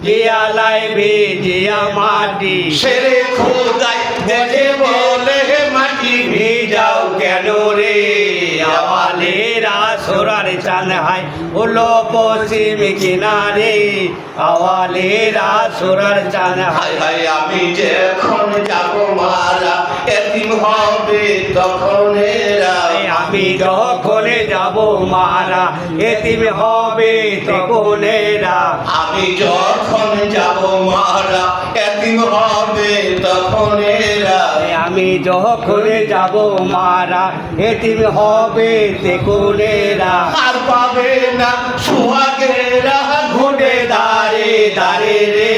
জিয়ালায় ভিজিয়া মাটি শেরে খোদাই দেখে বলে মাটি ভিজাও কেন রে আওয়ালেরা সোরার চান হাই উলো পশ্চিম কিনারে আওয়ালেরা সোরার চান হাই হায় হায় আমি যখন যাব মারা এতিম হবে তখন এরা আমি যখন যাব মারা এতিম হবে তখনেরা আমি যখন যাব মারা এতিম হবে তখন এরা আমি যখন যাব মারা এতিম হবে তখনেরা আর পাবে না সোহাগেরা ঘুরে দাঁড়ে দাঁড়ে রে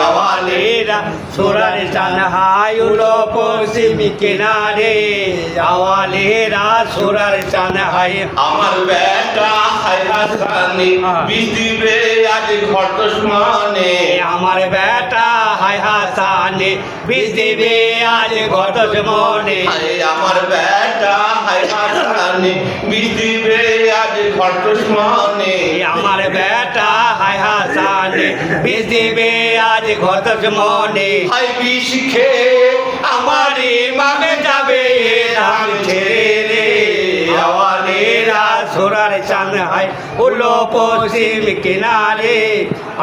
আওয়ালেরা সোরার চান হাই উলো পশ্চিম কিনারে আওয়ালেরা সোরার চান হাই আমার বেটা হায় হাসানি বিষ দিবে আজ ঘটসমানে আমার বেটা হায় হাসানে বিষ দিবে আজ ঘটস মনে হায় আমার বেটা হায় হাসানি বিষ দিবে আজ ঘটসমানে আমার বেটা হায় হাসানে বিষ দিবে আজ ঘটস মনে হায় বিষ খেয়ে আমার ইমামে যাবে ধাম ছেড়ে রে আওয়ালেরা সোরার চান হাই উলো পশ্চিম কিনারে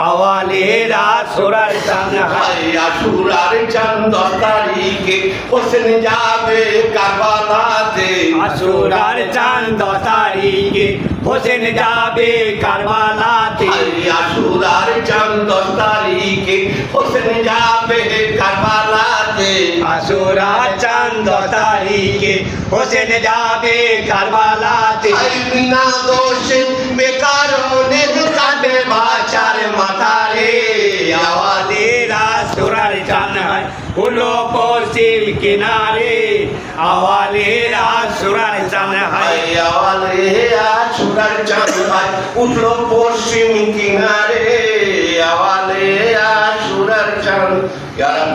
আওয়ালেরা সোরার চান হাই হায় আশুরার চাঁদ 10 তারিখে হোসেন যাবে কারবালাতে আশুরার চাঁদ 10 তারিখে হোসেন যাবে কারবালাতে হায় আশুরার চাঁদ 10 তারিখে হোসেন যাবে কারবালাতে আশুরার চাঁদ 10 তারিখে হোসেন যাবে কারবালাতে হায় বিনা দোষে বেকারণে কাঁদে বাছার মাতারে আওয়ালেরা সোরার চান হাই উলো পশ্চিম কিনারে আওয়ালেরা সোরার চান হাই হায় আওয়ালে আশুরার চাঁদ ভাই উঠলো পশ্চিম কিনারে আওয়ালে আশুরার চাঁদ